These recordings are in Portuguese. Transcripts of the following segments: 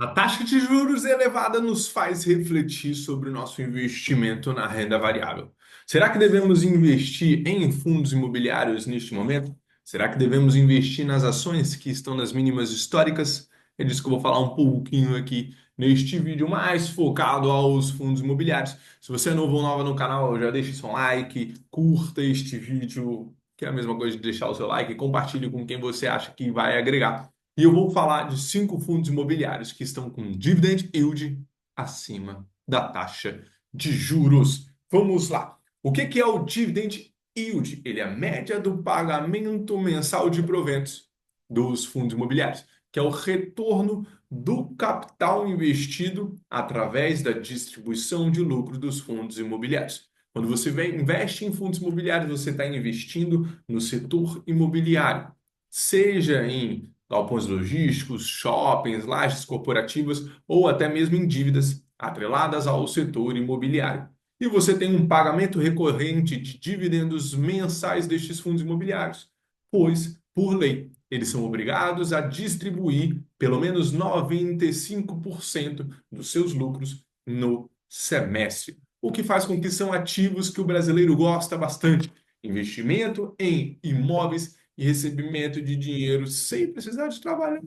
A taxa de juros elevada nos faz refletir sobre o nosso investimento na renda variável. Será que devemos investir em fundos imobiliários neste momento? Será que devemos investir nas ações que estão nas mínimas históricas? É disso que eu vou falar um pouquinho aqui neste vídeo mais focado aos fundos imobiliários. Se você é novo ou nova no canal, já deixe seu like, curta este vídeo, que é a mesma coisa de deixar o seu like, e compartilhe com quem você acha que vai agregar. E eu vou falar de 5 fundos imobiliários que estão com dividend yield acima da taxa de juros. Vamos lá. O que é o dividend yield? Ele é a média do pagamento mensal de proventos dos fundos imobiliários, que é o retorno do capital investido através da distribuição de lucro dos fundos imobiliários. Quando você investe em fundos imobiliários, você está investindo no setor imobiliário, seja em galpões logísticos, shoppings, lajes corporativas ou até mesmo em dívidas atreladas ao setor imobiliário. E você tem um pagamento recorrente de dividendos mensais destes fundos imobiliários, pois, por lei, eles são obrigados a distribuir pelo menos 95% dos seus lucros no semestre, o que faz com que são ativos que o brasileiro gosta bastante. Investimento em imóveis e recebimento de dinheiro sem precisar de trabalhar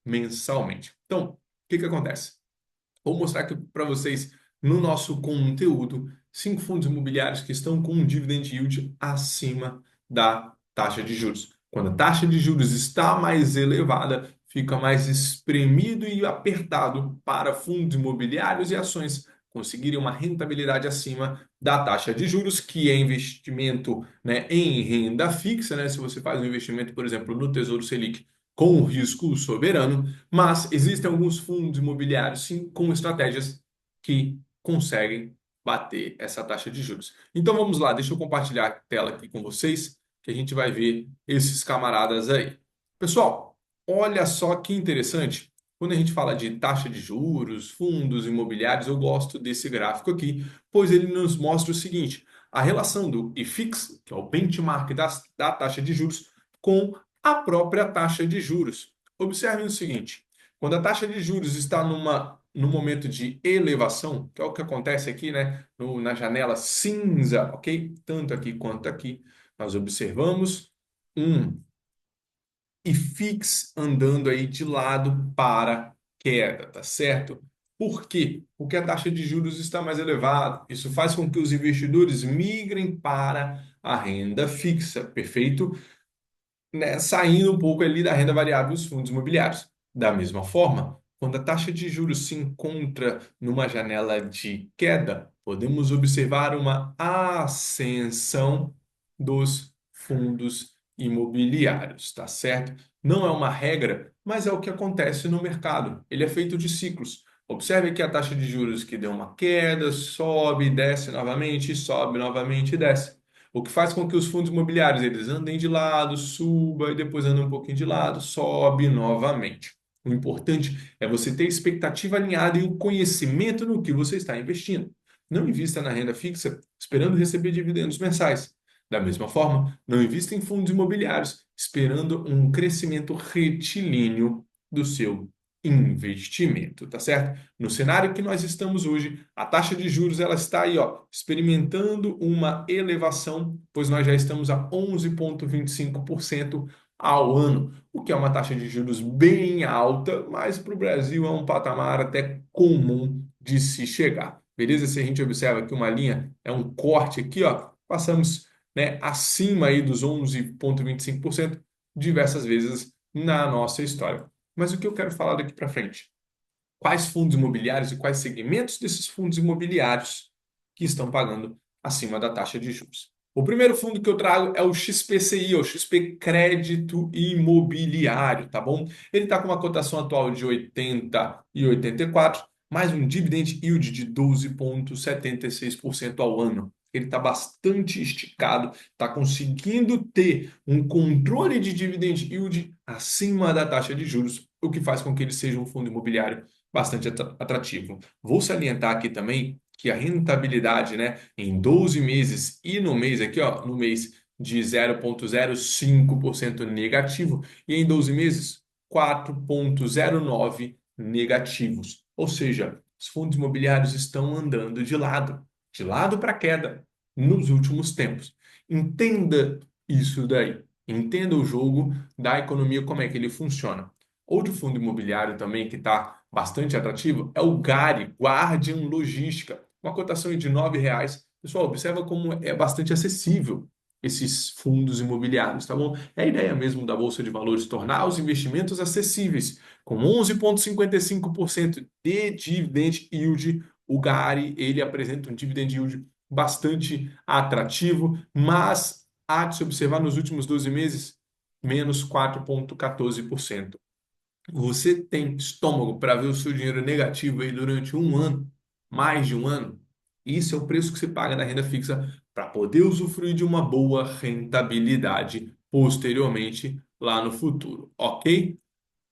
mensalmente. Então, o que acontece? Vou mostrar aqui para vocês no nosso conteúdo 5 fundos imobiliários que estão com um dividend yield acima da taxa de juros. Quando a taxa de juros está mais elevada, fica mais espremido e apertado para fundos imobiliários e ações conseguirem uma rentabilidade acima da taxa de juros, que é investimento, né, em renda fixa, né? Se você faz um investimento, por exemplo, no Tesouro Selic com risco soberano, mas existem alguns fundos imobiliários, sim, com estratégias que conseguem bater essa taxa de juros. Então vamos lá, deixa eu compartilhar a tela aqui com vocês, que a gente vai ver esses camaradas aí. Pessoal, olha só que interessante. Quando a gente fala de taxa de juros, fundos imobiliários, eu gosto desse gráfico aqui, pois ele nos mostra o seguinte: a relação do IFIX, que é o benchmark da taxa de juros, com a própria taxa de juros. Observe o seguinte: quando a taxa de juros está no momento de elevação, que é o que acontece aqui, né, na janela cinza, ok? Tanto aqui quanto aqui, nós observamos um IFIX andando aí de lado para queda, tá certo? Por quê? Porque a taxa de juros está mais elevada. Isso faz com que os investidores migrem para a renda fixa, perfeito? Né, saindo um pouco ali da renda variável dos fundos imobiliários. Da mesma forma, quando a taxa de juros se encontra numa janela de queda, podemos observar uma ascensão dos fundos imobiliários, tá certo? Não é uma regra, mas é o que acontece no mercado. Ele é feito de ciclos. Observe que a taxa de juros que deu uma queda, sobe, desce novamente, sobe novamente e desce. O que faz com que os fundos imobiliários eles andem de lado, suba e depois andem um pouquinho de lado, sobe novamente. O importante é você ter expectativa alinhada e o conhecimento no que você está investindo. Não invista na renda fixa esperando receber dividendos mensais. Da mesma forma, não invista em fundos imobiliários esperando um crescimento retilíneo do seu investimento, tá certo? No cenário que nós estamos hoje, a taxa de juros ela está aí, ó, experimentando uma elevação, pois nós já estamos a 11,25% ao ano, o que é uma taxa de juros bem alta, mas para o Brasil é um patamar até comum de se chegar. Beleza? Se a gente observa que uma linha é um corte aqui, ó, passamos, né, acima aí dos 11,25% diversas vezes na nossa história. Mas o que eu quero falar daqui para frente? Quais fundos imobiliários e quais segmentos desses fundos imobiliários que estão pagando acima da taxa de juros? O primeiro fundo que eu trago é o XPCI, o XP Crédito Imobiliário, tá bom? Ele está com uma cotação atual de 80 e 84, mais um dividend yield de 12,76% ao ano. Ele está bastante esticado, está conseguindo ter um controle de dividend yield acima da taxa de juros, o que faz com que ele seja um fundo imobiliário bastante atrativo. Vou salientar aqui também que a rentabilidade, né, em 12 meses e no mês aqui, ó, no mês de 0,05% negativo e em 12 meses 4,09% negativos. Ou seja, os fundos imobiliários estão andando de lado para queda nos últimos tempos. Entenda isso daí. Entenda o jogo da economia, como é que ele funciona. Outro fundo imobiliário também que está bastante atrativo é o GARI, Guardian Logística, uma cotação de R$ 9. Pessoal, observa como é bastante acessível esses fundos imobiliários, tá bom? É a ideia mesmo da Bolsa de Valores tornar os investimentos acessíveis. Com 11,55% de dividend yield, o GARI ele apresenta um dividend yield bastante atrativo, mas há de se observar nos últimos 12 meses, menos 4,14%. Você tem estômago para ver o seu dinheiro negativo aí durante um ano, mais de um ano? Isso é o preço que você paga na renda fixa para poder usufruir de uma boa rentabilidade posteriormente lá no futuro, ok?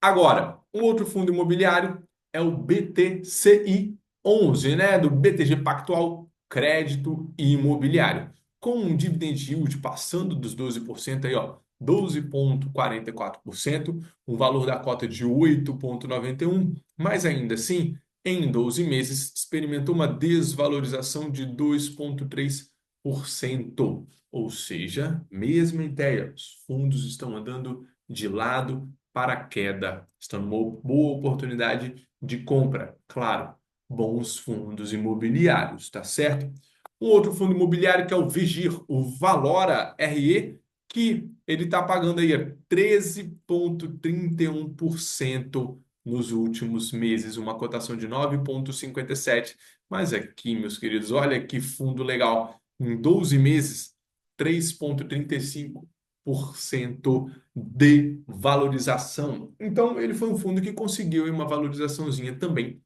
Agora, um outro fundo imobiliário é o BTCI 11, né, do BTG Pactual Crédito Imobiliário, com um dividend yield passando dos 12% aí, ó, 12,44%, um valor da cota de 8,91, mas ainda assim, em 12 meses, experimentou uma desvalorização de 2,3%. Ou seja, mesma ideia, os fundos estão andando de lado para a queda. Estão numa boa oportunidade de compra. Claro, bons fundos imobiliários, tá certo? Um outro fundo imobiliário que é o Vigir, o Valora RE, que ele está pagando aí 13,31% nos últimos meses, uma cotação de 9,57. Mas aqui, meus queridos, olha que fundo legal. Em 12 meses, 3,35% de valorização. Então, ele foi um fundo que conseguiu uma valorizaçãozinha também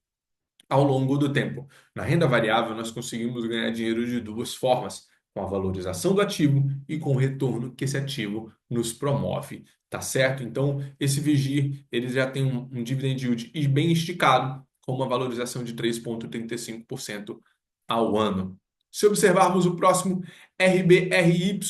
ao longo do tempo. Na renda variável, nós conseguimos ganhar dinheiro de duas formas: com a valorização do ativo e com o retorno que esse ativo nos promove, tá certo? Então, esse Vigir, ele já tem um dividend yield bem esticado, com uma valorização de 3,35% ao ano. Se observarmos o próximo RBRY,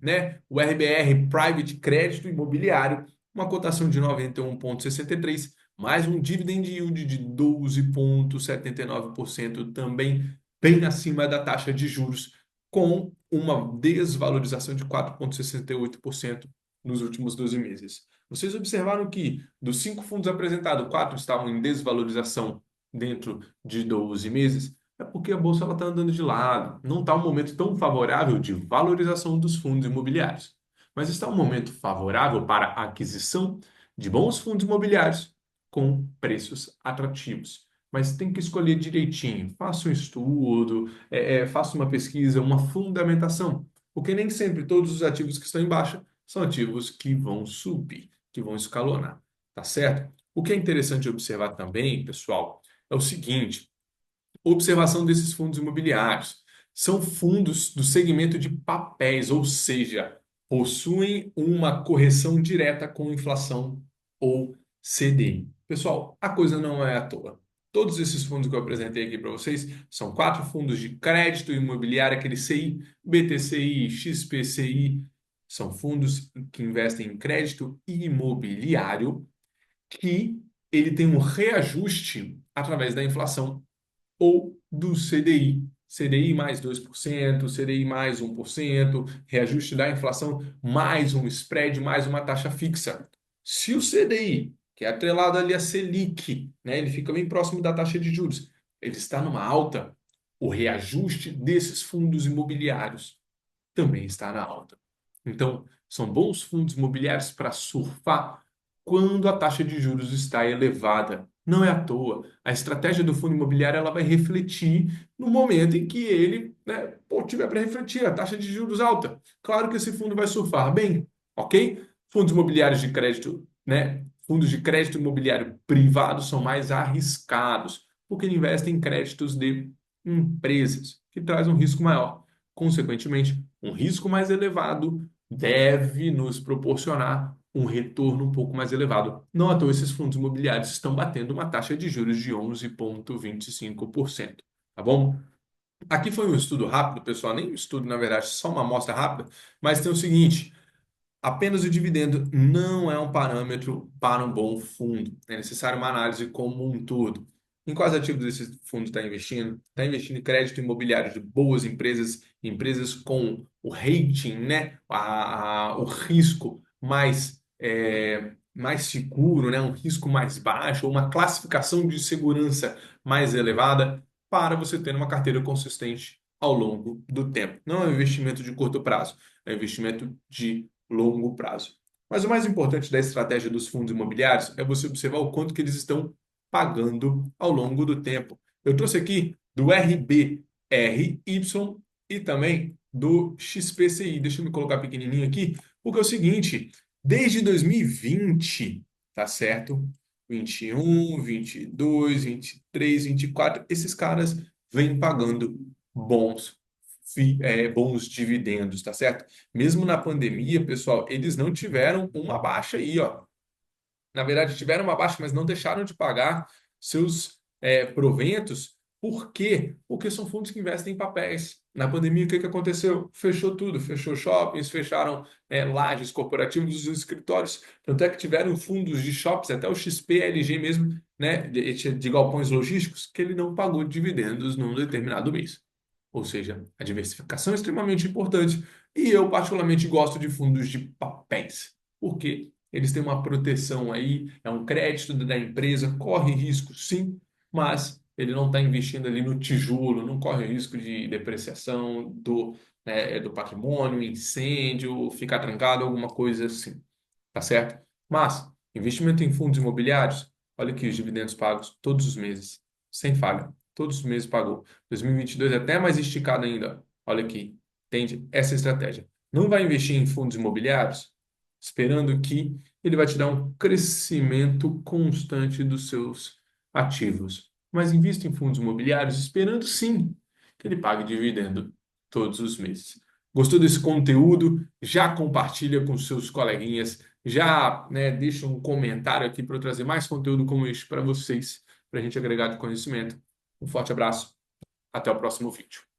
né? O RBR Private Crédito Imobiliário, uma cotação de 91,63, mais um dividend yield de 12,79%, também bem acima da taxa de juros, com uma desvalorização de 4,68% nos últimos 12 meses. Vocês observaram que dos 5 fundos apresentados, 4 estavam em desvalorização dentro de 12 meses? É porque a bolsa está andando de lado. Não está um momento tão favorável de valorização dos fundos imobiliários. Mas está um momento favorável para a aquisição de bons fundos imobiliários com preços atrativos. Mas tem que escolher direitinho. Faça um estudo, faça uma pesquisa, uma fundamentação. Porque nem sempre todos os ativos que estão em baixa são ativos que vão subir, que vão escalonar. Tá certo? O que é interessante observar também, pessoal, é o seguinte: observação desses fundos imobiliários. São fundos do segmento de papéis, ou seja, possuem uma correção direta com inflação ou CDI. Pessoal, a coisa não é à toa. Todos esses fundos que eu apresentei aqui para vocês são 4 fundos de crédito imobiliário, aquele CI, BTCI, XPCI. São fundos que investem em crédito imobiliário que ele tem um reajuste através da inflação ou do CDI. CDI mais 2%, CDI mais 1%, reajuste da inflação mais um spread, mais uma taxa fixa. Se o CDI, que é atrelado ali a Selic, né, ele fica bem próximo da taxa de juros, ele está numa alta, o reajuste desses fundos imobiliários também está na alta. Então, são bons fundos imobiliários para surfar quando a taxa de juros está elevada. Não é à toa. A estratégia do fundo imobiliário ela vai refletir no momento em que ele, né, tiver para refletir a taxa de juros alta. Claro que esse fundo vai surfar bem, ok? Fundos imobiliários de crédito, né? Fundos de crédito imobiliário privado são mais arriscados, porque investem em créditos de empresas, que traz um risco maior. Consequentemente, um risco mais elevado deve nos proporcionar um retorno um pouco mais elevado. Não à toa, esses fundos imobiliários estão batendo uma taxa de juros de 11,25%. Tá bom? Aqui foi um estudo rápido, pessoal, nem um estudo, na verdade, só uma amostra rápida, mas tem o seguinte: Apenas o dividendo não é um parâmetro para um bom fundo. É necessário uma análise como um todo. Em quais ativos esse fundo está investindo? Está investindo em crédito imobiliário de boas empresas, empresas com o rating, né? O risco mais seguro, né? Um risco mais baixo, ou uma classificação de segurança mais elevada, para você ter uma carteira consistente ao longo do tempo. Não é um investimento de curto prazo, é um investimento de longo prazo. Mas o mais importante da estratégia dos fundos imobiliários é você observar o quanto que eles estão pagando ao longo do tempo. Eu trouxe aqui do RBRY e também do XPCI. Deixa eu me colocar pequenininho aqui, porque é o seguinte, desde 2020, tá certo? 21, 22, 23, 24, esses caras vêm pagando bons bons dividendos, tá certo? Mesmo na pandemia, pessoal, eles não tiveram uma baixa aí, ó. Na verdade, tiveram uma baixa, mas não deixaram de pagar seus proventos. Por quê? Porque são fundos que investem em papéis. Na pandemia, o que que aconteceu? Fechou tudo, fechou shoppings, fecharam lajes corporativos dos escritórios. Tanto é que tiveram fundos de shoppings, até o XPLG mesmo, né, de galpões logísticos, que ele não pagou dividendos num determinado mês. Ou seja, a diversificação é extremamente importante. E eu, particularmente, gosto de fundos de papéis. Por quê? Eles têm uma proteção aí, é um crédito da empresa, corre risco sim, mas ele não está investindo ali no tijolo, não corre risco de depreciação do patrimônio, incêndio, ficar trancado, alguma coisa assim, tá certo? Mas, investimento em fundos imobiliários, olha aqui os dividendos pagos todos os meses, sem falha, todos os meses pagou. 2022 é até mais esticado ainda, olha aqui, entende? Essa é a estratégia. Não vai investir em fundos imobiliários? Esperando que ele vai te dar um crescimento constante dos seus ativos. Mas invista em fundos imobiliários esperando sim que ele pague dividendo todos os meses. Gostou desse conteúdo? Já compartilha com seus coleguinhas, já, né, deixa um comentário aqui para eu trazer mais conteúdo como este para vocês, para a gente agregar de conhecimento. Um forte abraço, até o próximo vídeo.